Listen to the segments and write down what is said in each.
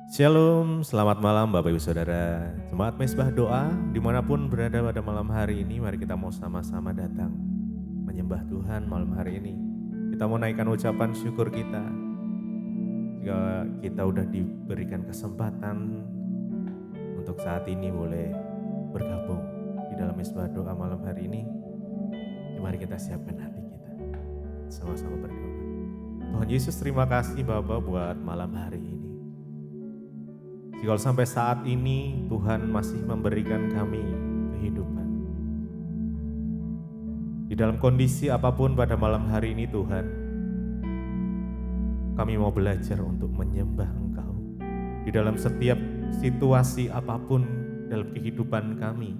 Shalom, selamat malam Bapak Ibu Saudara. Jemaat Mezbah Doa, dimanapun berada pada malam hari ini, mari kita mau sama-sama datang menyembah Tuhan malam hari ini. Kita mau naikkan ucapan syukur kita. Jika kita udah diberikan kesempatan untuk saat ini boleh bergabung di dalam Mezbah Doa malam hari ini, mari kita siapkan hati kita. Sama-sama berdoa. Tuhan Yesus, terima kasih Bapak buat malam hari ini. Jika sampai saat ini Tuhan masih memberikan kami kehidupan. Di dalam kondisi apapun pada malam hari ini Tuhan, kami mau belajar untuk menyembah Engkau. Di dalam setiap situasi apapun dalam kehidupan kami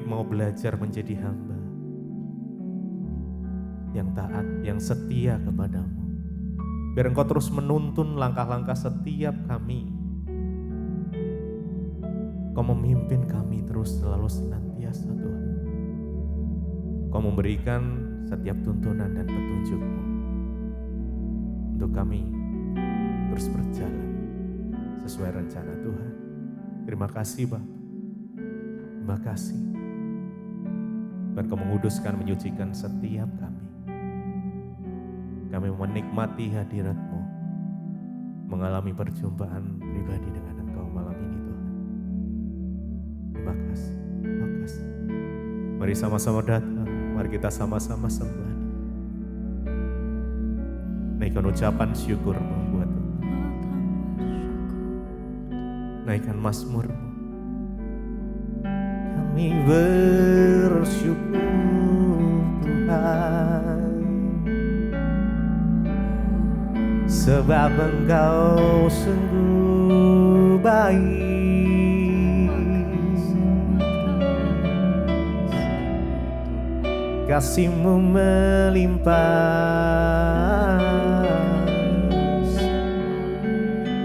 mau belajar menjadi hamba yang taat, yang setia kepadamu. Biar Engkau terus menuntun langkah-langkah setiap kami. Engkau memimpin kami terus selalu senantiasa Tuhan. Engkau memberikan setiap tuntunan dan petunjuk-Mu untuk kami terus berjalan sesuai rencana Tuhan. Terima kasih Bapak. Terima kasih. Dan Engkau menguduskan, menyucikan setiap kami. Kami menikmati hadirat-Mu, mengalami perjumpaan pribadi dengan Engkau malam ini Tuhan. Terima kasih, terima kasih. Mari sama-sama datang, mari kita sama-sama sembah. Naikkan ucapan syukur-Mu buat Tuhan. Naikkan mazmur-Mu. Kami bersyukur Tuhan, sebab Engkau sungguh baik. Kasih-Mu melimpah,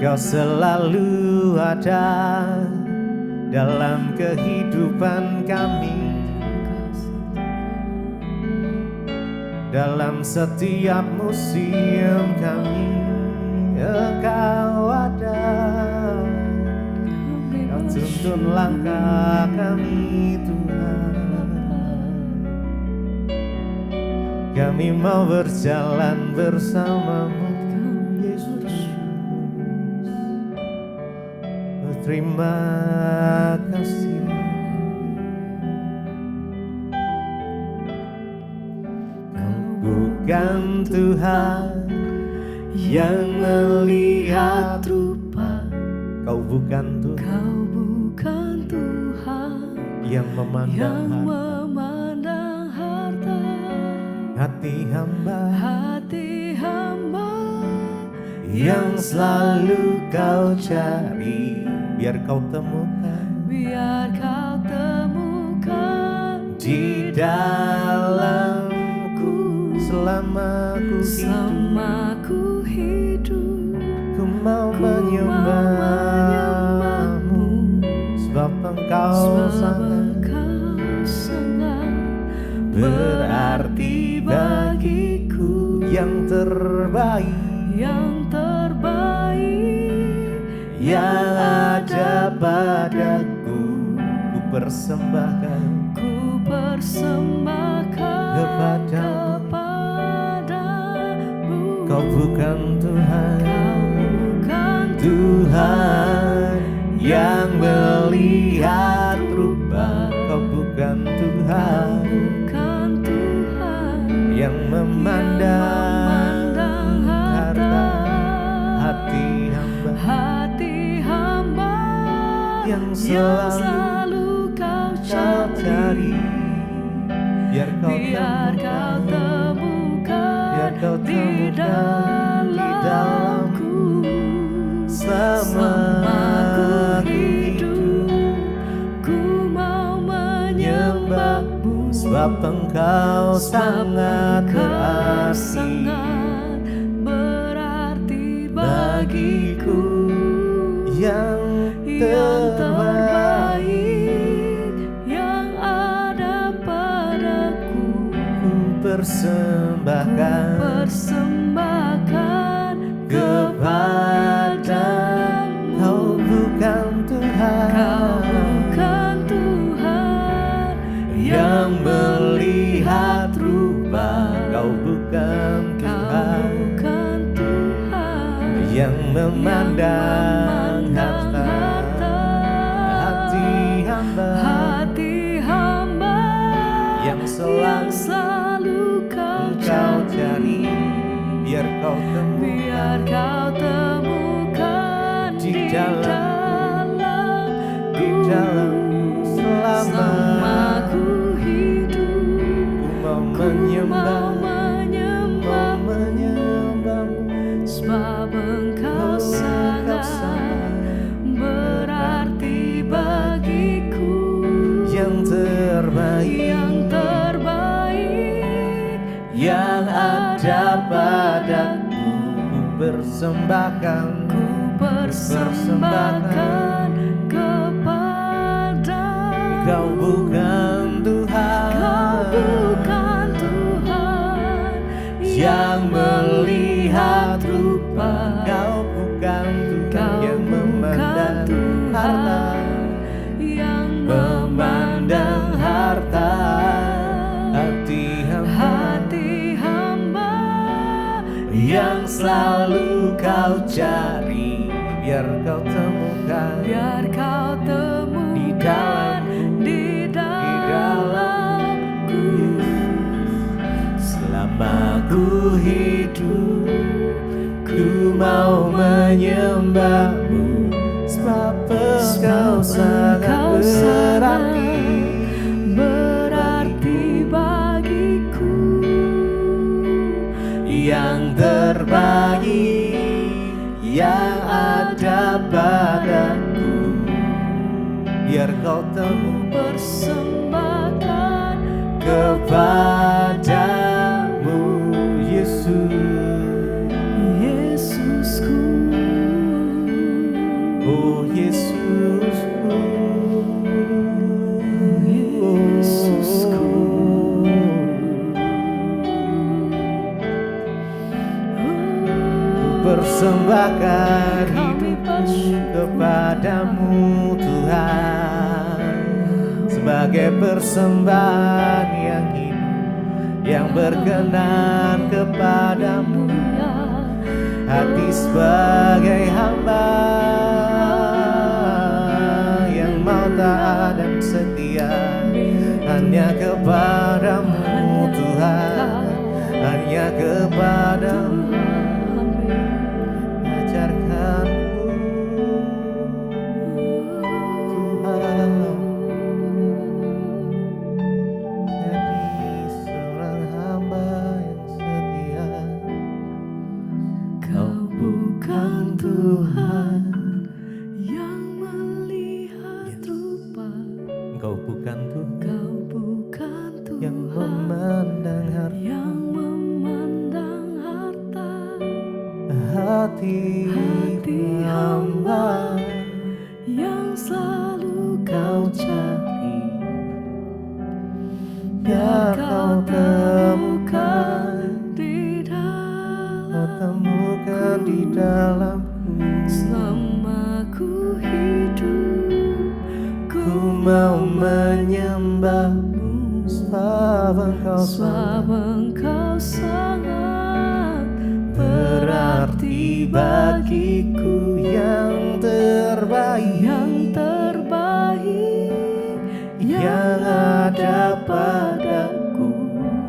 Kau selalu ada dalam kehidupan kami. Dalam setiap musim kami, Engkau ada. Kau tuntun langkah kami Tuhan. Kami mau berjalan bersama-Mu Yesus. Terima kasih. Bukan Tuhan yang melihat rupa, Kau bukan Tuhan, Kau bukan Tuhan yang memandang harta. Hati hamba yang selalu Kau cari, biar Kau temukan di dalam selama ku hidup, ku mau menyembah-Mu, sebab Engkau sangat berarti bagiku. Yang terbaik yang ada padaku, ku persembahkan kepadamu. Kau bukan Tuhan yang melihat rupa, Kau bukan Tuhan yang memandang harta. Hati hamba yang selalu Kau cari, biar Kau temukan di dalamku. Selama ku hidup, ku mau menyembah-Mu, sebab Engkau sangat berarti bagiku. Yang terbaik yang ada padaku, ku persembahkan persembahkan kepada memandang harta hati hamba yang selalu kau cari, biar kau temukan di dalam selama ku hidup. Ku mau menyembahmu, sebab Engkau sangat berarti bagiku. yang terbaik yang ada padaku, ku persembahkan kepada Kau bukan Tuhan yang melihat rupa, Kau bukan Tuhan yang memandang harta, hati hamba yang selalu kau cari, biar kau temukan di dalamku. Selama ku hidup, ku mau menyembahmu, sebab Engkau sangat berarti bagiku. Yang terbaik yang ada padaku, biar kau persembahkan kepadamu, Yesusku. Oh Yesusku, persembahkan hidupku kepadamu Tuhan, sebagai persembahan yang hidup, yang berkenan kepadamu. Hati sebagai hamba yang mau taat dan setia hanya kepadamu Tuhan, hanya kepadamu. Hati hamba yang selalu kau cari, biar kau temukan di dalamku. Selama ku hidup, ku mau menyembahmu, sebab Engkau sangat berarti bagiku. Yang terbaik yang ada padaku,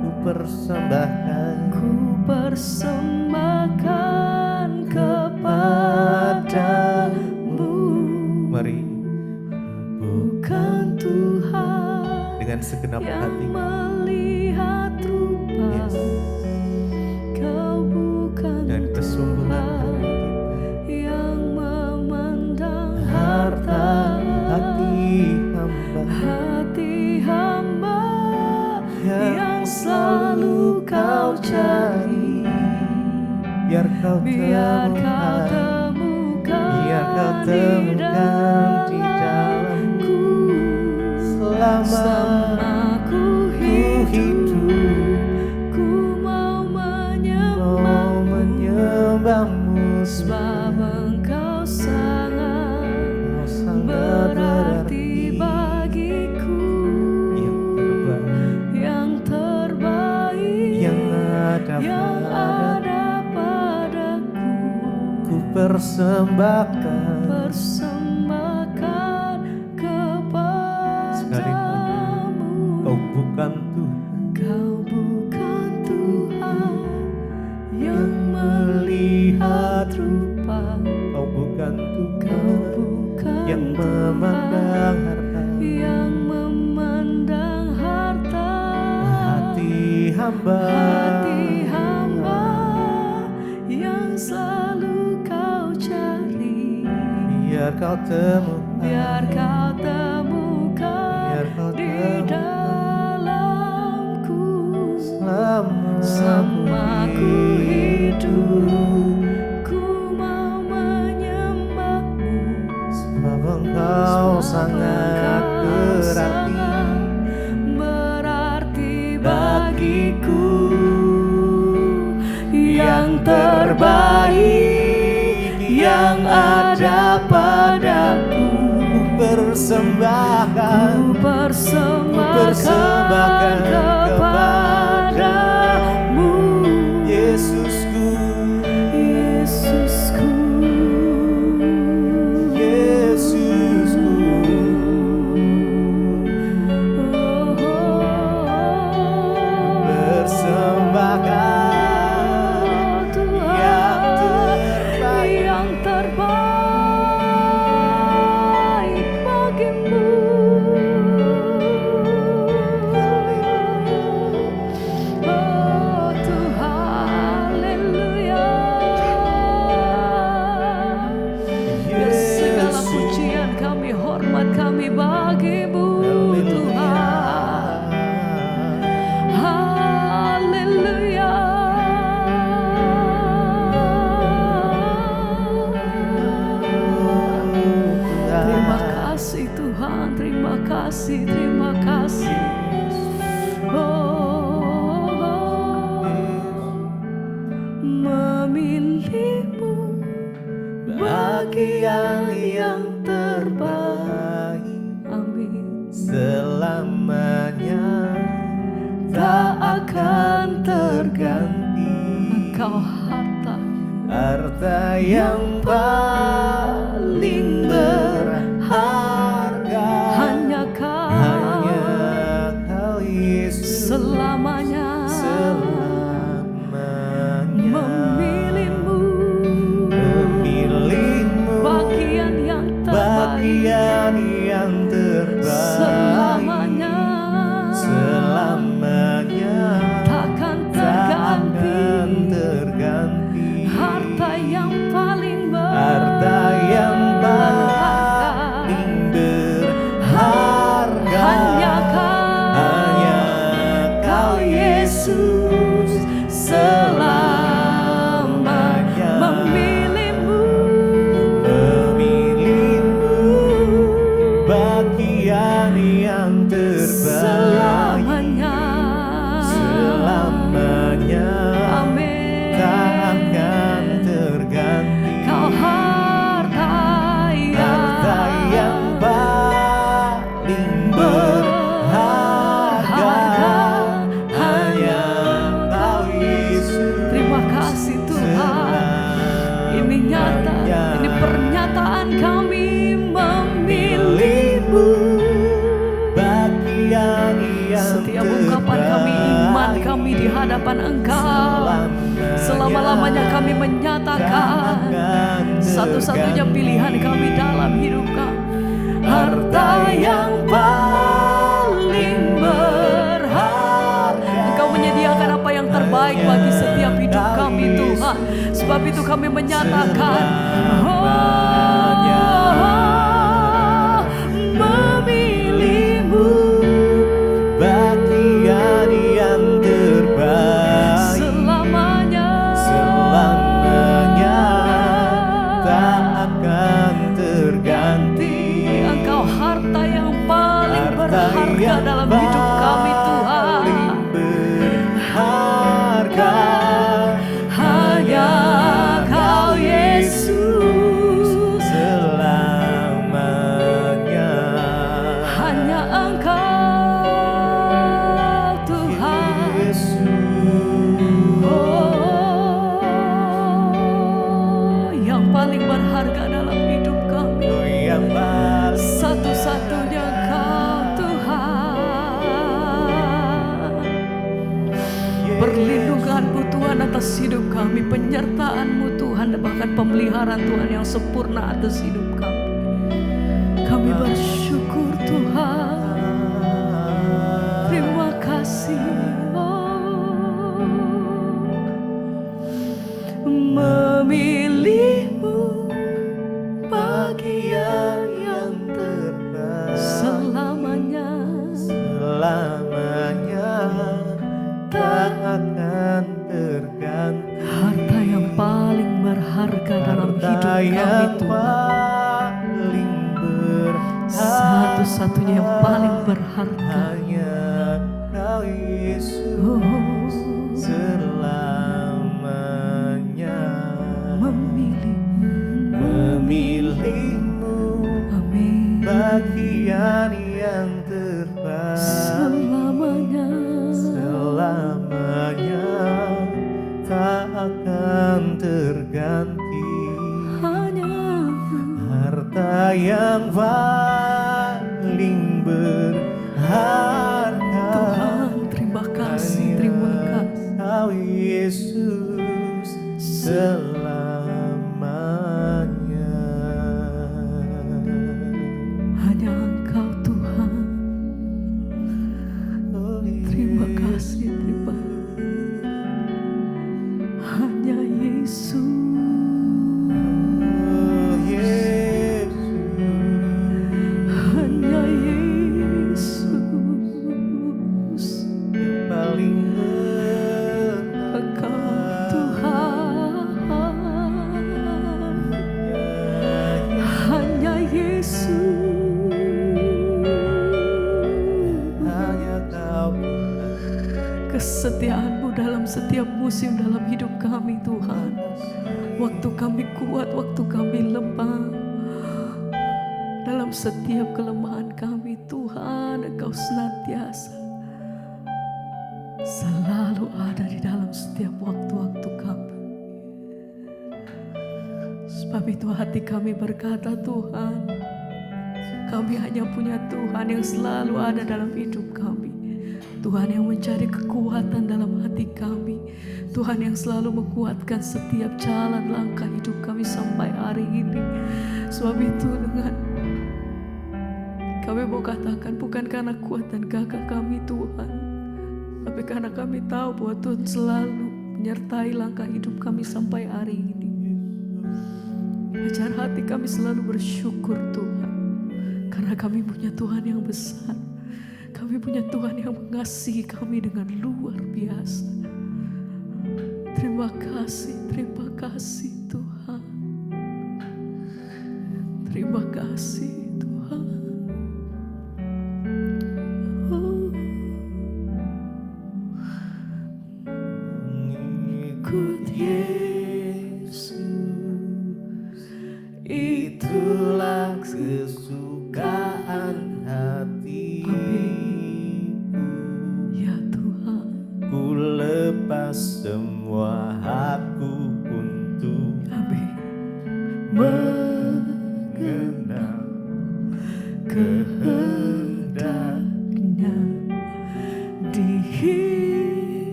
ku persembahkan kepadamu. Mari bukan Tuhan dengan segenap yang hati melihat rupa, Yes. Kau bukan dan kesungguhan Tuhan hati yang memandang harta hati hamba yang selalu kau cari, biar kau temukan di dalamku. Selama ku hidup, ku mau menyembahmu, sebab Engkau sangat berarti bagiku. Yang terbaik yang ada yang ada padaku, ku persembahkan sekali lagi. kepadamu. Kau bukan Tuhan Kau bukan Tuhan yang melihat melihat rupa. Kau bukan Kau Tuhan bukan yang memandang harta. yang memandang harta. Hati hamba yang selalu kau cari. biar kau temukan, Biar kau temukan biar kau di temukan dalamku. selama Ku hidup, ku mau menyembahmu. sebab engkau sangat berarti bagiku. Yang terbaik yang ada padaku, persembahkan, ku persembahkan kepadamu. Yesusku, Yesusku, Yesusku. Persembahkan yang terbaik bagimu. Oh Tuhan, haleluya. Ya, segala pujian kami, hormat kami bagimu Tuhan. Haleluya. Terima kasih Tuhan, terima kasih, terima kasih. Oh, memilihmu bagian yang terbaik. Amin. selamanya tak akan terganti. Engkau harta yang paling berharga, hanya Kau Yesus, selamanya memilihmu bagian yang terbaik. Selamanya takkan terganti. Harta yang paling berharga, hanya Kau Yesus, selamanya memilihmu bagian yang selamanya. Amin. tak akan terganti. Kau harta yang paling berharga, hanya Kau Yesus. Terima kasih Tuhan. Ini nyata, ini pernyataan kami memilihmu. Bagian yang Setiap ungkapan kami, iman kami di hadapan Engkau, selama-lamanya kami menyatakan satu-satunya pilihan kami dalam hidup kami. Harta yang paling berharga. Engkau menyediakan apa yang terbaik bagi setiap hidup kami Tuhan. Sebab itu kami menyatakan, memilihmu bagian yang terbaik, selamanya tak akan terganti. Engkau harta yang paling berharga dalam hidup kami Tuhan. Berharga, Hanya Kau Yesus, selamanya. hanya Engkau Tuhan. Yesus, Oh, yang paling Perlindungan-Mu Tuhan atas hidup kami, penyertaan-Mu Tuhan, dan bahkan pemeliharaan Tuhan yang sempurna atas hidup kami. Kami bersyukur Tuhan. Terima kasih. Memilih-Mu bagian yang terbaik, selamanya tak akan terganti. Harta yang paling berharga dalam hidup kami Tuhan, satu-satunya yang paling berharga hanya Kau Yesus, selamanya. Memilih-Mu bagian yang terbaik, selamanya tak akan terganti. hanya Harta yang paling berharga, Tuhan. Terima kasih, terima kasih. Kau Yesus selamanya. Hanya Engkau Tuhan. Terima kasih, terima. Hanya Yesus, hanya Yesus, yang paling Engkau Tuhan. Hanya Yesus, hanya Kau. kesetiaan-Mu dalam setiap musim dalam hidup kami Tuhan. Waktu kami kuat, waktu kami lemah, dalam setiap kelemahan kami Tuhan, Engkau senantiasa selalu ada di dalam setiap waktu-waktu kami. Sebab itu hati kami berkata, Tuhan, kami hanya punya Tuhan yang selalu ada dalam hidup kami. Tuhan yang mencari kekuatan dalam hati kami. Tuhan yang selalu menguatkan setiap jalan langkah hidup kami sampai hari ini. Sebab itu dengan kami mau katakan, bukan karena kuat dan gagah kami Tuhan, tapi karena kami tahu bahwa Tuhan selalu menyertai langkah hidup kami sampai hari ini. Ajar hati kami selalu bersyukur Tuhan, karena kami punya Tuhan yang besar. Kami punya Tuhan yang mengasihi kami dengan luar biasa. Terima kasih Tuhan. Terima kasih Tuhan. Ikut Yesus, itulah kesukaan hati. ya Tuhan. Ku lepas semua hakku untuk Amin. mengenal Kehendaknya di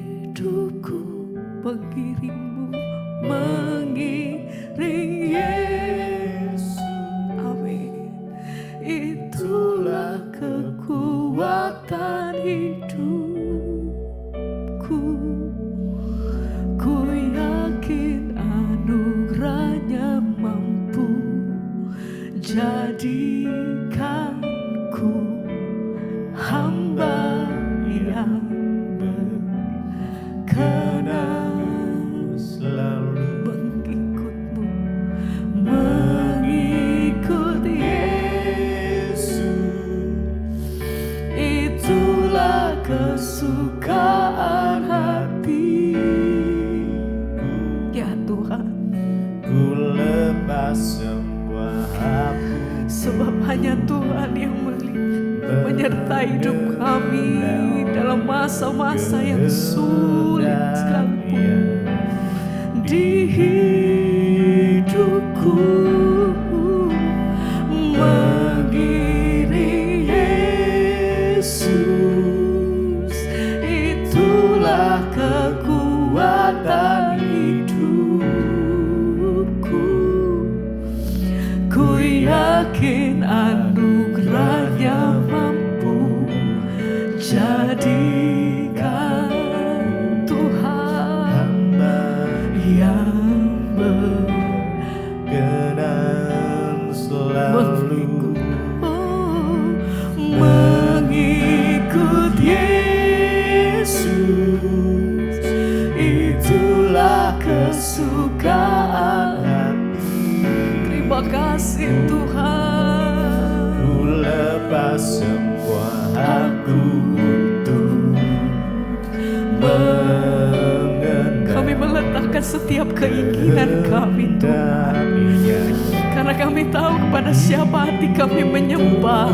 hidupku, mengiringmu, mengiring Yesus. Amin. Itulah kekuatan hidupku. Ku yakin anugerahnya mampu jadikanku hamba yang berkenan selalu mengikutmu, mengikut Yesus. Itulah kesukaan hati. Ya Tuhan, ku lepas semua hakku. sebab hanya Tuhan yang menyertai hidup kami dalam masa-masa yang sulit sekalipun. Di hidupku mengiring Yesus, itulah kekuatan kasih Tuhan. Ku lepas semua hakku untuk mengenal. Kami meletakkan setiap keinginan kami Tuhan, karena kami tahu kepada siapa hati kami menyembah.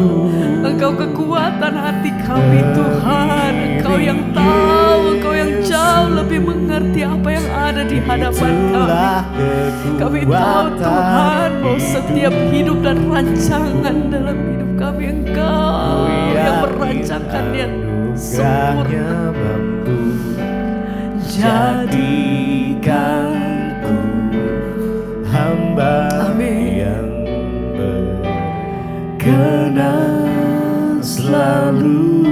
Engkau kekuatan hati kami Tuhan. Engkau yang tahu, Engkau yang jauh lebih mengerti apa yang ada di hadapan kami. Kami tahu Tuhan bahwa setiap hidup dan rancangan dalam hidup kami Engkau yang merancangkannya sempurna. Jadikanku hamba yang berkenan selalu.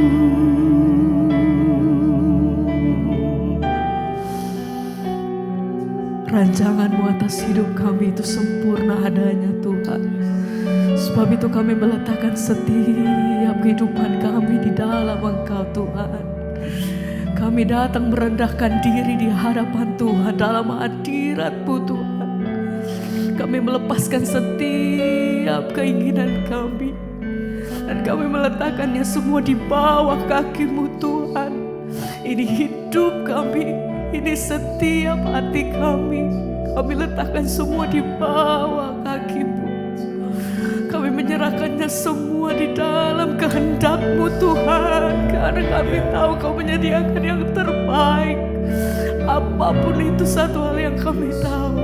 Rancangan-Mu atas hidup kami itu sempurna adanya Tuhan. Sebab itu kami meletakkan setiap kehidupan kami di dalam Engkau Tuhan. Kami datang merendahkan diri di hadapan Tuhan dalam hadirat-Mu Tuhan. Kami melepaskan setiap keinginan kami, dan kami meletakkannya semua di bawah kaki-Mu Tuhan. Ini hidup kami, ini setiap hati kami. Kami letakkan semua di bawah kaki-Mu. Kami menyerahkannya semua di dalam kehendak-Mu Tuhan, karena kami tahu Kau menyediakan yang terbaik. Apapun itu, satu hal yang kami tahu,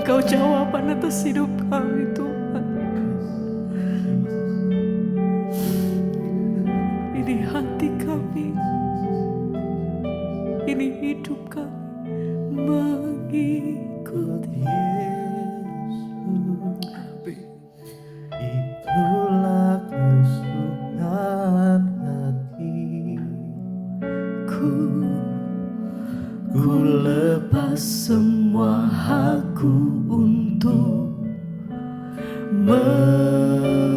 Engkau jawaban atas hidup kami Tuhan. Ini hati kami, ini hidup kami mengikuti. Itulah kesukaan hatiku. Ku lepas semua hakku untuk mengenal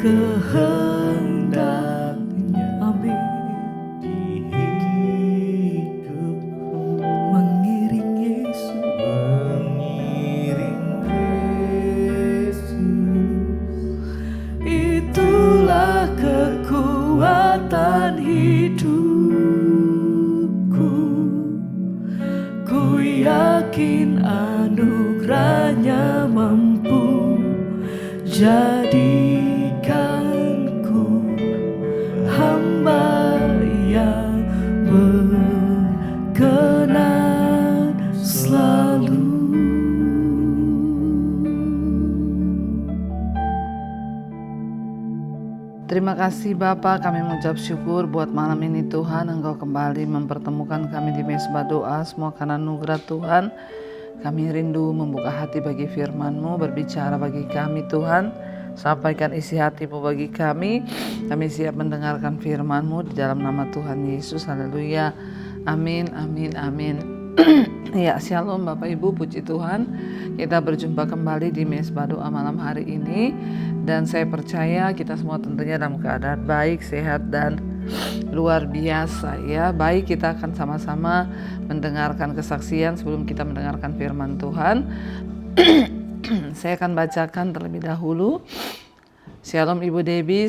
kehendaknya. Amin. Di hidupku Mengiring Yesus, itulah kekuatan hidupku. Ku yakin anugerahnya mampu jadikanku hamba yang berkenan selalu. Terima kasih Bapa, kami mengucap syukur buat malam ini Tuhan. Engkau kembali mempertemukan kami di Mesbah Doa, semua karena anugerah Tuhan. Kami rindu membuka hati bagi firman-Mu, berbicara bagi kami Tuhan. Sampaikan isi hati-Mu bagi kami. Kami siap mendengarkan firman-Mu di dalam nama Tuhan Yesus. Haleluya. Amin, amin, amin. Ya, shalom Bapak Ibu, puji Tuhan. Kita berjumpa kembali di Mesbah Doa malam hari ini. Dan saya percaya kita semua tentunya dalam keadaan baik, sehat, dan luar biasa ya. Baik, kita akan sama-sama mendengarkan kesaksian sebelum kita mendengarkan firman Tuhan. Saya akan bacakan terlebih dahulu. Shalom Ibu Debbie,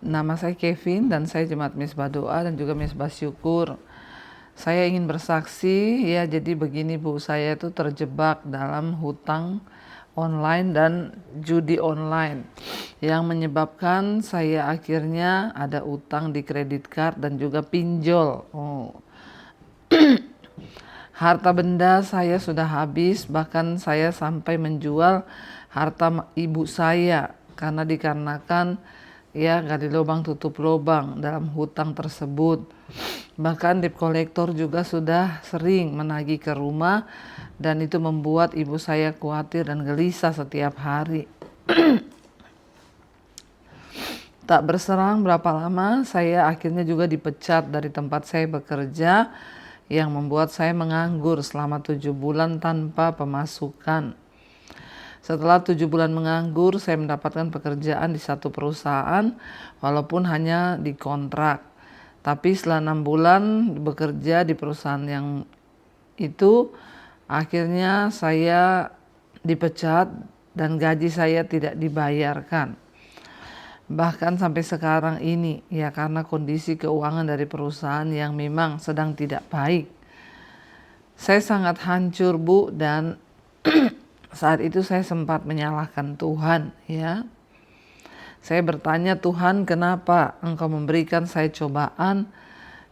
nama saya Kevin dan saya jemaat Mesbah Doa dan juga Mesbah Syukur. Saya ingin bersaksi ya, jadi begini Bu, saya itu terjebak dalam hutang online dan judi online yang menyebabkan saya akhirnya ada utang di kredit card dan juga pinjol. Harta benda saya sudah habis, bahkan saya sampai menjual harta ibu saya karena dikarenakan ya gali lubang tutup lubang dalam hutang tersebut. Bahkan debt collector juga sudah sering menagih ke rumah dan itu membuat ibu saya khawatir dan gelisah setiap hari. Tak berserang berapa lama saya akhirnya juga dipecat dari tempat saya bekerja yang membuat saya menganggur selama 7 bulan tanpa pemasukan. Setelah 7 bulan menganggur, saya mendapatkan pekerjaan di satu perusahaan walaupun hanya di kontrak. Tapi setelah 6 bulan bekerja di perusahaan yang itu, Akhirnya saya dipecat dan gaji saya tidak dibayarkan. Bahkan sampai sekarang ini ya, karena kondisi keuangan dari perusahaan yang memang sedang tidak baik. Saya sangat hancur, Bu, dan saat itu saya sempat menyalahkan Tuhan ya. Saya bertanya, Tuhan, kenapa Engkau memberikan saya cobaan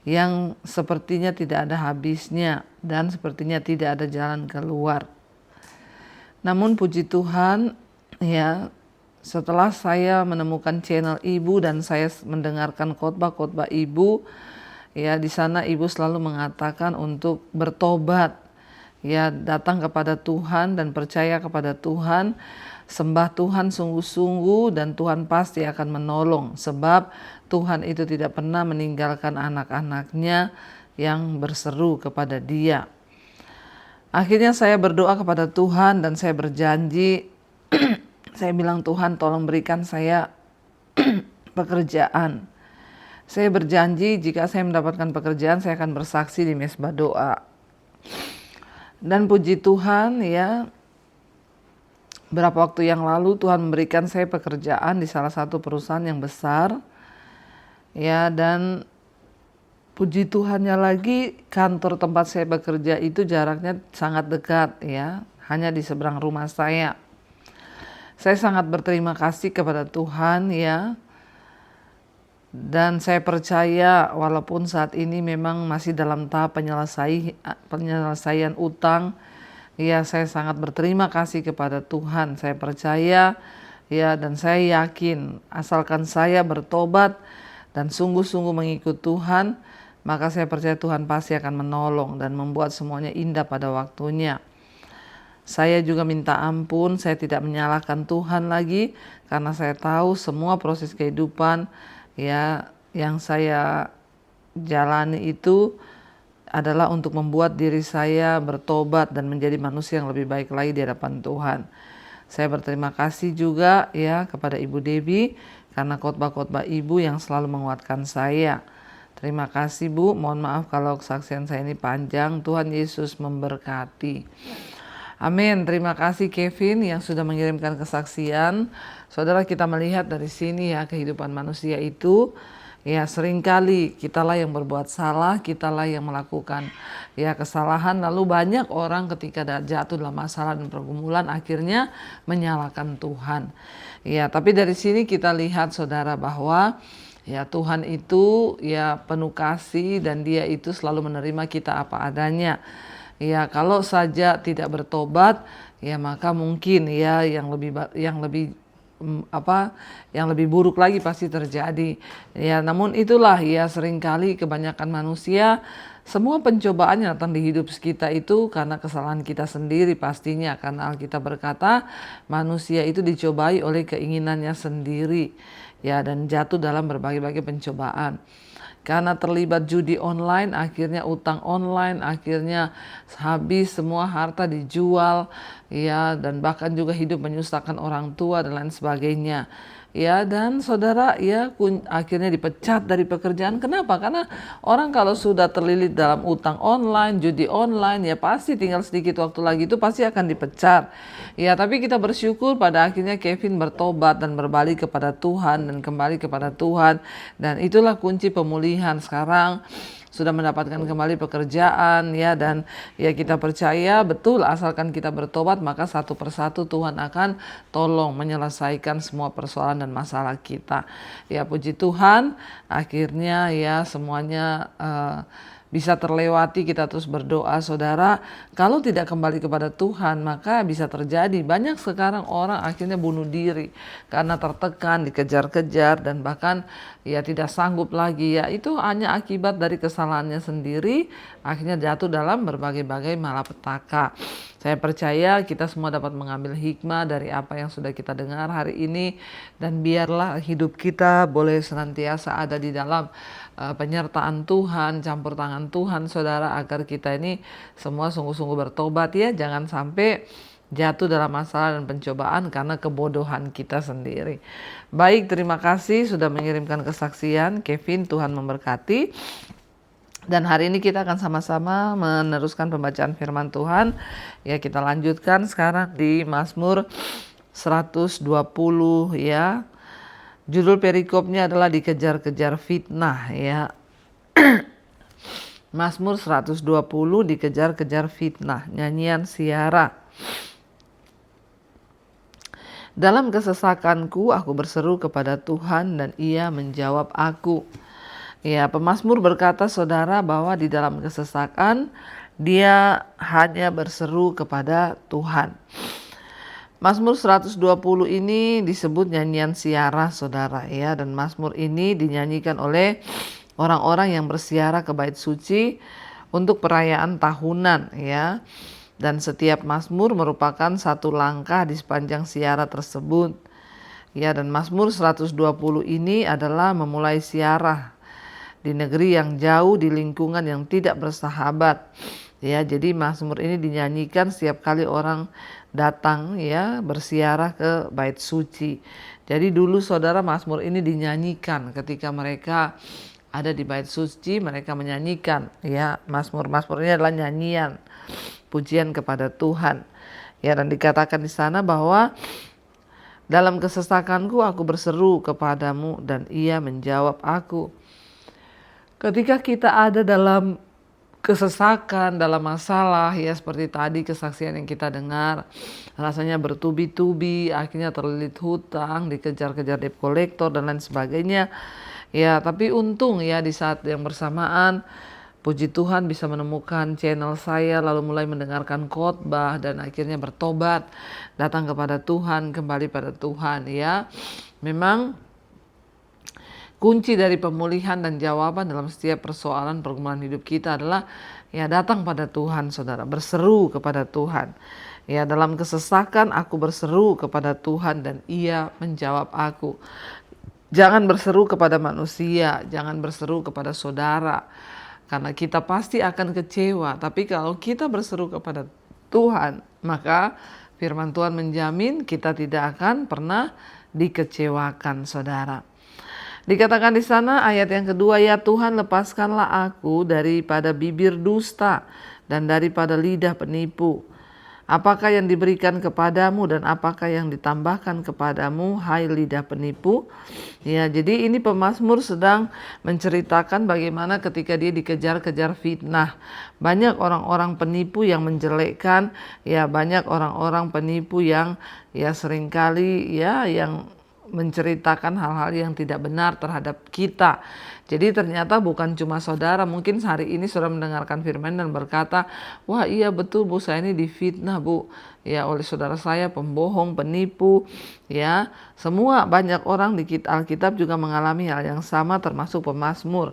yang sepertinya tidak ada habisnya dan sepertinya tidak ada jalan keluar. Namun puji Tuhan ya, setelah saya menemukan channel Ibu dan saya mendengarkan khotbah-khotbah Ibu, ya di sana Ibu selalu mengatakan untuk bertobat, ya datang kepada Tuhan dan percaya kepada Tuhan, sembah Tuhan sungguh-sungguh dan Tuhan pasti akan menolong, sebab Tuhan itu tidak pernah meninggalkan anak-anaknya yang berseru kepada Dia. Akhirnya saya berdoa kepada Tuhan dan saya berjanji, saya bilang, Tuhan tolong berikan saya pekerjaan. Saya berjanji jika saya mendapatkan pekerjaan saya akan bersaksi di Mesbah Doa. Dan puji Tuhan ya, berapa waktu yang lalu Tuhan memberikan saya pekerjaan di salah satu perusahaan yang besar. Ya, dan puji Tuhannya lagi kantor tempat saya bekerja itu jaraknya sangat dekat ya, hanya di seberang rumah saya. Saya sangat berterima kasih kepada Tuhan ya. Dan saya percaya walaupun saat ini memang masih dalam tahap penyelesaian utang, ya saya sangat berterima kasih kepada Tuhan. Saya percaya ya, dan saya yakin asalkan saya bertobat dan sungguh-sungguh mengikut Tuhan, maka saya percaya Tuhan pasti akan menolong dan membuat semuanya indah pada waktunya. Saya juga minta ampun, saya tidak menyalahkan Tuhan lagi karena saya tahu semua proses kehidupan ya yang saya jalani itu adalah untuk membuat diri saya bertobat dan menjadi manusia yang lebih baik lagi di hadapan Tuhan. Saya berterima kasih juga ya kepada Ibu Debbie karena khotbah-khotbah Ibu yang selalu menguatkan saya. Terima kasih Bu, mohon maaf kalau kesaksian saya ini panjang. Tuhan Yesus memberkati. Amin. Terima kasih Kevin yang sudah mengirimkan kesaksian. Saudara, kita melihat dari sini ya, kehidupan manusia itu ya seringkali kitalah yang berbuat salah, kitalah yang melakukan ya kesalahan, lalu banyak orang ketika jatuh dalam masalah dan pergumulan akhirnya menyalahkan Tuhan. Ya, tapi dari sini kita lihat saudara bahwa ya Tuhan itu ya penuh kasih dan Dia itu selalu menerima kita apa adanya. Ya, kalau saja tidak bertobat, ya maka mungkin ya yang lebih buruk lagi pasti terjadi. Ya, namun itulah ya seringkali kebanyakan manusia semua pencobaan yang datang di hidup kita itu karena kesalahan kita sendiri pastinya, karena Alkitab berkata manusia itu dicobai oleh keinginannya sendiri ya, dan jatuh dalam berbagai-bagai pencobaan. Karena terlibat judi online, akhirnya utang online, akhirnya habis semua harta dijual, ya, dan bahkan juga hidup menyusahkan orang tua dan lain sebagainya. Ya, dan saudara ya akhirnya dipecat dari pekerjaan. Kenapa? Karena orang kalau sudah terlilit dalam utang online, judi online, ya pasti tinggal sedikit waktu lagi itu pasti akan dipecat. Ya, tapi kita bersyukur pada akhirnya Kevin bertobat dan berbalik kepada Tuhan dan kembali kepada Tuhan. Dan itulah kunci pemulihan. Sekarang sudah mendapatkan kembali pekerjaan ya, dan ya kita percaya betul asalkan kita bertobat maka satu persatu Tuhan akan tolong menyelesaikan semua persoalan dan masalah kita. Ya puji Tuhan, akhirnya ya semuanya bisa terlewati. Kita terus berdoa saudara. Kalau tidak kembali kepada Tuhan maka bisa terjadi banyak sekarang orang akhirnya bunuh diri karena tertekan, dikejar-kejar, dan bahkan ya tidak sanggup lagi. Ya itu hanya akibat dari kesalahannya sendiri, akhirnya jatuh dalam berbagai-bagai malapetaka. Saya percaya kita semua dapat mengambil hikmah dari apa yang sudah kita dengar hari ini, dan biarlah hidup kita boleh senantiasa ada di dalam penyertaan Tuhan, campur tangan Tuhan saudara, agar kita ini semua sungguh-sungguh bertobat ya, jangan sampai jatuh dalam masalah dan pencobaan karena kebodohan kita sendiri. Baik, terima kasih sudah mengirimkan kesaksian Kevin, Tuhan memberkati. Dan hari ini kita akan sama-sama meneruskan pembacaan firman Tuhan. Ya, kita lanjutkan sekarang di Mazmur 120 ya. Judul perikopnya adalah dikejar-kejar fitnah ya. Mazmur 120 dikejar-kejar fitnah, nyanyian Siara. Dalam kesesakanku aku berseru kepada Tuhan dan Ia menjawab aku. Ya, pemazmur berkata saudara bahwa di dalam kesesakan dia hanya berseru kepada Tuhan. Mazmur 120 ini disebut nyanyian siara saudara ya, dan mazmur ini dinyanyikan oleh orang-orang yang bersiara ke bait suci untuk perayaan tahunan ya. Dan setiap mazmur merupakan satu langkah di sepanjang siara tersebut. Ya, dan mazmur 120 ini adalah memulai siara di negeri yang jauh, di lingkungan yang tidak bersahabat. Ya, jadi mazmur ini dinyanyikan setiap kali orang datang ya bersiarah ke bait suci. Jadi dulu saudara mazmur ini dinyanyikan ketika mereka ada di bait suci, mereka menyanyikan ya. Mazmur ini adalah nyanyian pujian kepada Tuhan. Ya, dan dikatakan di sana bahwa dalam kesesakanku aku berseru kepadamu dan Ia menjawab aku. Ketika kita ada dalam kesesakan, dalam masalah ya, seperti tadi kesaksian yang kita dengar, rasanya bertubi-tubi, akhirnya terlilit hutang, dikejar-kejar debt collector dan lain sebagainya. Ya, tapi untung ya di saat yang bersamaan puji Tuhan bisa menemukan channel saya, lalu mulai mendengarkan khotbah dan akhirnya bertobat, datang kepada Tuhan, kembali pada Tuhan ya. Memang kunci dari pemulihan dan jawaban dalam setiap persoalan pergumulan hidup kita adalah ya datang pada Tuhan saudara, berseru kepada Tuhan. Ya, dalam kesesakan aku berseru kepada Tuhan dan Ia menjawab aku. Jangan berseru kepada manusia, jangan berseru kepada saudara, karena kita pasti akan kecewa. Tapi kalau kita berseru kepada Tuhan, maka firman Tuhan menjamin kita tidak akan pernah dikecewakan saudara. Dikatakan di sana ayat yang kedua, ya Tuhan lepaskanlah aku daripada bibir dusta dan daripada lidah penipu. Apakah yang diberikan kepadamu dan apakah yang ditambahkan kepadamu, hai lidah penipu? Ya, jadi ini pemazmur sedang menceritakan bagaimana ketika dia dikejar-kejar fitnah. Banyak orang-orang penipu yang menjelekkan, ya banyak orang-orang penipu yang ya seringkali ya yang menceritakan hal-hal yang tidak benar terhadap kita. Jadi ternyata bukan cuma saudara, mungkin hari ini sudah mendengarkan firman dan berkata, wah iya betul Bu, saya ini difitnah Bu, ya oleh saudara saya, pembohong, penipu, ya semua banyak orang di Alkitab juga mengalami hal yang sama termasuk pemazmur.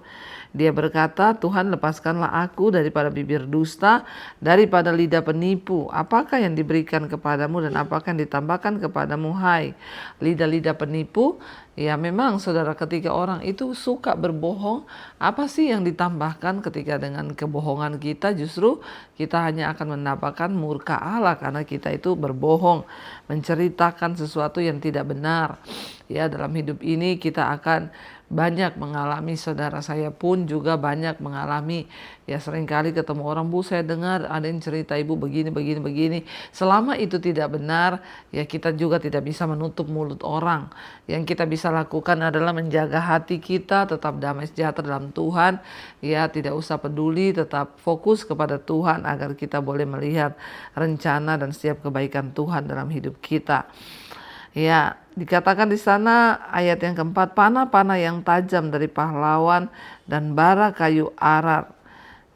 Dia berkata, Tuhan lepaskanlah aku daripada bibir dusta, daripada lidah penipu. Apakah yang diberikan kepadamu dan apakah yang ditambahkan kepadamu, hai lidah-lidah penipu? Ya memang saudara, ketika orang itu suka berbohong, apa sih yang ditambahkan ketika dengan kebohongan kita? Justru kita hanya akan mendapatkan murka Allah karena kita itu berbohong, menceritakan sesuatu yang tidak benar. Ya, dalam hidup ini kita akan banyak mengalami, saudara saya pun juga banyak mengalami, ya seringkali ketemu orang, Bu saya dengar ada yang cerita ibu begini. Selama itu tidak benar, ya kita juga tidak bisa menutup mulut orang. Yang kita bisa lakukan adalah menjaga hati kita tetap damai sejahtera dalam Tuhan, ya tidak usah peduli, tetap fokus kepada Tuhan agar kita boleh melihat rencana dan setiap kebaikan Tuhan dalam hidup kita. Ya, dikatakan di sana ayat yang keempat, panah-panah yang tajam dari pahlawan dan bara kayu arar.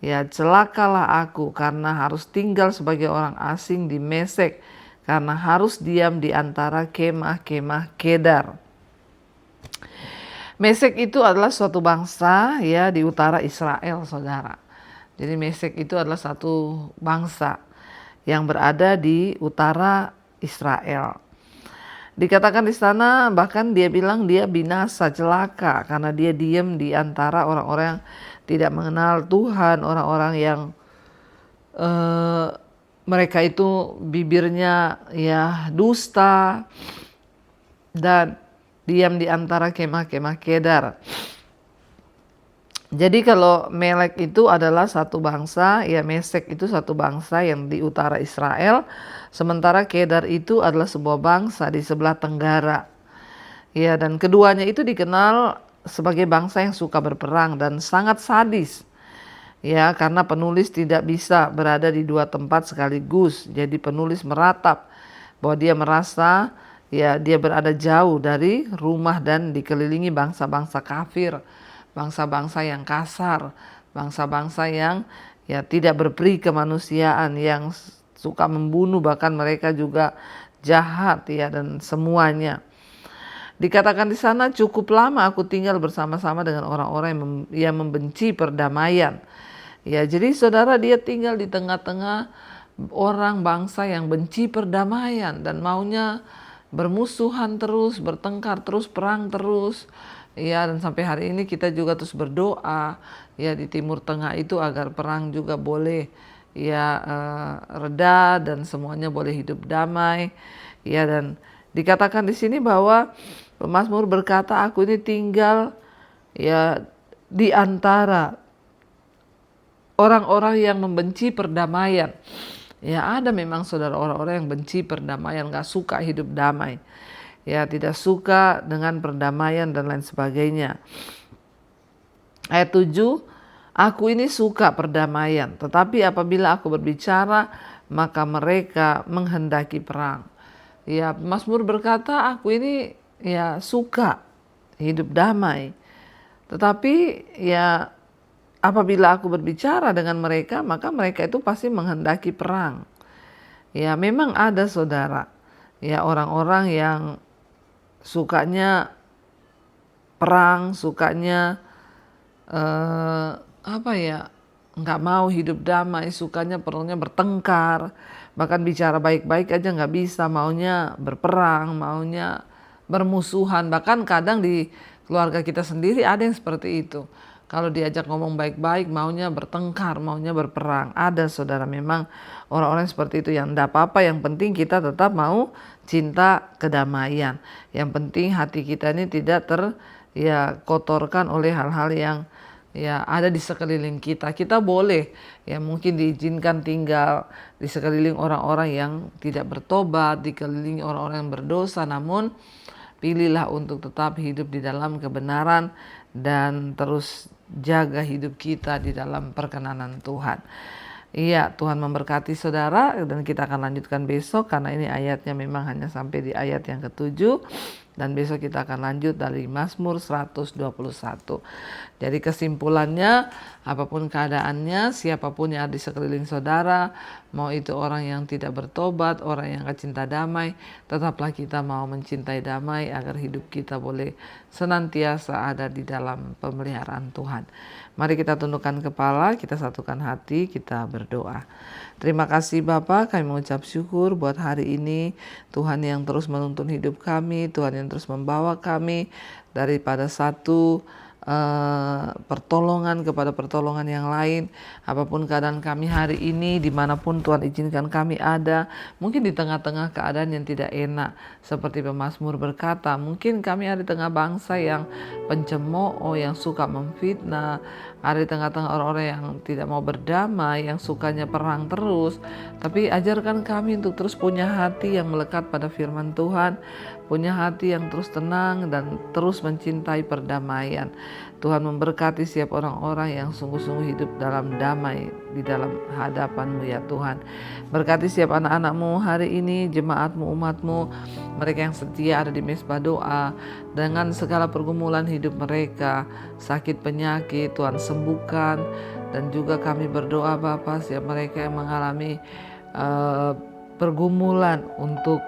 Ya, celakalah aku karena harus tinggal sebagai orang asing di Mesek, karena harus diam di antara kemah-kemah Kedar. Mesek itu adalah suatu bangsa ya di utara Israel, saudara. Jadi Mesek itu adalah satu bangsa yang berada di utara Israel. Dikatakan di sana bahkan dia bilang dia binasa, celaka karena dia diam di antara orang-orang yang tidak mengenal Tuhan, orang-orang yang mereka itu bibirnya ya dusta dan diam di antara kemah-kemah Kedar. Jadi kalau Melek itu adalah satu bangsa, ya Mesek itu satu bangsa yang di utara Israel, sementara Kedar itu adalah sebuah bangsa di sebelah tenggara. Ya, dan keduanya itu dikenal sebagai bangsa yang suka berperang dan sangat sadis. Ya, karena penulis tidak bisa berada di dua tempat sekaligus. Jadi penulis meratap bahwa dia merasa ya dia berada jauh dari rumah dan dikelilingi bangsa-bangsa kafir, bangsa-bangsa yang kasar, bangsa-bangsa yang ya tidak berperi kemanusiaan, yang suka membunuh, bahkan mereka juga jahat ya, dan semuanya. Dikatakan di sana, cukup lama aku tinggal bersama-sama dengan orang-orang yang membenci perdamaian. Ya, jadi saudara, dia tinggal di tengah-tengah orang bangsa yang benci perdamaian dan maunya bermusuhan terus, bertengkar terus, perang terus. Ya, dan sampai hari ini kita juga terus berdoa ya di Timur Tengah itu agar perang juga boleh ya reda dan semuanya boleh hidup damai. Ya, dan dikatakan di sini bahwa pemazmur berkata, aku ini tinggal ya di antara orang-orang yang membenci perdamaian. Ya, ada memang saudara orang-orang yang benci perdamaian, gak suka hidup damai. Ya, tidak suka dengan perdamaian dan lain sebagainya. Ayat 7, aku ini suka perdamaian, tetapi apabila aku berbicara, maka mereka menghendaki perang. Ya, Mazmur berkata, aku ini ya suka hidup damai, tetapi ya apabila aku berbicara dengan mereka, maka mereka itu pasti menghendaki perang. Ya, memang ada saudara, ya orang-orang yang sukanya perang, sukanya nggak mau hidup damai, sukanya perlunya bertengkar, bahkan bicara baik-baik aja nggak bisa, maunya berperang, maunya bermusuhan. Bahkan kadang di keluarga kita sendiri ada yang seperti itu. Kalau diajak ngomong baik-baik, maunya bertengkar, maunya berperang. Ada saudara, memang orang-orang seperti itu. Yang enggak apa-apa, yang penting kita tetap mau cinta kedamaian. Yang penting hati kita ini tidak kotorkan oleh hal-hal yang ya ada di sekeliling kita. Kita boleh ya mungkin diizinkan tinggal di sekeliling orang-orang yang tidak bertobat, dikelilingi orang-orang yang berdosa, namun pilihlah untuk tetap hidup di dalam kebenaran dan terus jaga hidup kita di dalam perkenanan Tuhan. Iya, Tuhan memberkati saudara, dan kita akan lanjutkan besok karena ini ayatnya memang hanya sampai di ayat yang ke-7, dan besok kita akan lanjut dari Mazmur 121. Jadi kesimpulannya, apapun keadaannya, siapapun yang ada di sekeliling saudara, mau itu orang yang tidak bertobat, orang yang gak cinta damai, tetaplah kita mau mencintai damai agar hidup kita boleh senantiasa ada di dalam pemeliharaan Tuhan. Mari kita tundukkan kepala, kita satukan hati, kita berdoa. Terima kasih Bapa, kami mengucap syukur buat hari ini. Tuhan yang terus menuntun hidup kami, Tuhan yang terus membawa kami daripada satu pertolongan kepada pertolongan yang lain. Apapun keadaan kami hari ini, dimanapun Tuhan izinkan kami ada, mungkin di tengah-tengah keadaan yang tidak enak, seperti pemazmur berkata, mungkin kami ada di tengah bangsa yang pencemooh, yang suka memfitnah, ada di tengah-tengah orang-orang yang tidak mau berdamai, yang sukanya perang terus. Tapi ajarkan kami untuk terus punya hati yang melekat pada firman Tuhan, punya hati yang terus tenang dan terus mencintai perdamaian. Tuhan memberkati setiap orang-orang yang sungguh-sungguh hidup dalam damai di dalam hadapan-Mu ya Tuhan. Berkati setiap anak-anak-Mu hari ini, jemaat-Mu, umat-Mu, mereka yang setia ada di Mezbah Doa, dengan segala pergumulan hidup mereka, sakit penyakit, Tuhan sembuhkan. Dan juga kami berdoa Bapa, setiap mereka yang mengalami pergumulan untuk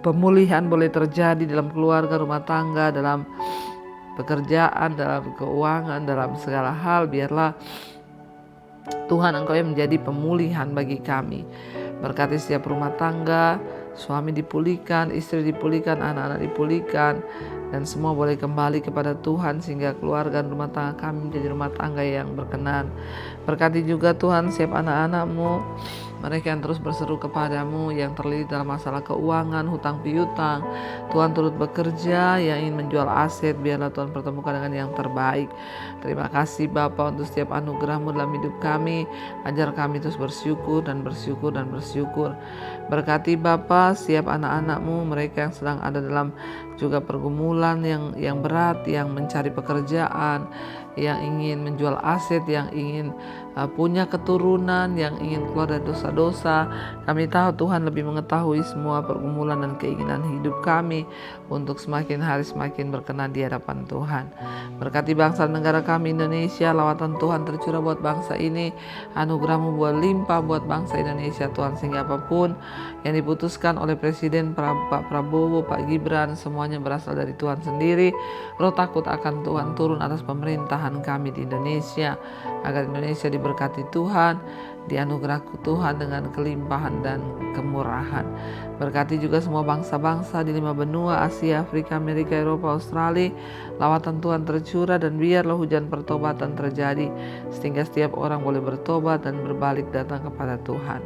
pemulihan boleh terjadi dalam keluarga, rumah tangga, dalam pekerjaan, dalam keuangan, dalam segala hal. Biarlah Tuhan Engkau yang menjadi pemulihan bagi kami. Berkati setiap rumah tangga, suami dipulihkan, istri dipulihkan, anak-anak dipulihkan, dan semua boleh kembali kepada Tuhan sehingga keluarga dan rumah tangga kami menjadi rumah tangga yang berkenan. Berkati juga Tuhan setiap anak-anak-Mu Mereka yang terus berseru kepadamu, yang terlilit dalam masalah keuangan, hutang piutang, Tuhan turut bekerja, yang ingin menjual aset, biarlah Tuhan pertemukan dengan yang terbaik. Terima kasih Bapa untuk setiap anugerah-Mu dalam hidup kami. Ajar kami terus bersyukur dan bersyukur dan bersyukur. Berkati Bapa setiap anak-anak-Mu, mereka yang sedang ada dalam juga pergumulan yang berat, yang mencari pekerjaan, yang ingin menjual aset, yang ingin punya keturunan, yang ingin keluar dari dosa-dosa. Kami tahu Tuhan lebih mengetahui semua pergumulan dan keinginan hidup kami untuk semakin hari semakin berkenan di hadapan Tuhan. Berkati bangsa dan negara kami Indonesia, lawatan Tuhan tercurah buat bangsa ini, anugerah-Mu buat limpah buat bangsa Indonesia Tuhan, sehingga apapun yang diputuskan oleh Presiden Pak Prabowo, Pak Gibran, semuanya berasal dari Tuhan sendiri. Roh takut akan Tuhan turun atas pemerintahan kami di Indonesia, agar Indonesia diberkati Tuhan, dianugerahkan Tuhan dengan kelimpahan dan kemurahan. Berkati juga semua bangsa-bangsa di 5 benua, Asia, Afrika, Amerika, Eropa, Australia. Lawatan Tuhan tercurah dan biarlah hujan pertobatan terjadi, sehingga setiap orang boleh bertobat dan berbalik datang kepada Tuhan.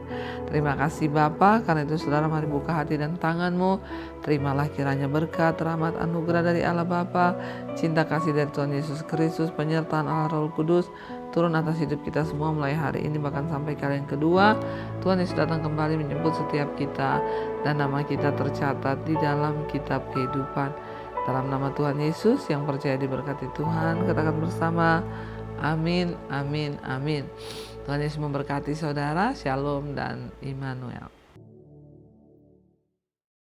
Terima kasih Bapa, karena itu saudara mari buka hati dan tangan-Mu. Terimalah kiranya berkat, rahmat, anugerah dari Allah Bapa, cinta kasih dari Tuhan Yesus Kristus, penyertaan Allah Roh Kudus turun atas hidup kita semua mulai hari ini bahkan sampai kali yang kedua. Tuhan Yesus datang kembali menjemput setiap kita dan nama kita tercatat di dalam kitab kehidupan. Dalam nama Tuhan Yesus yang percaya diberkati Tuhan, katakan bersama amin, amin, amin. Tuhan Yesus memberkati saudara. Shalom dan Immanuel.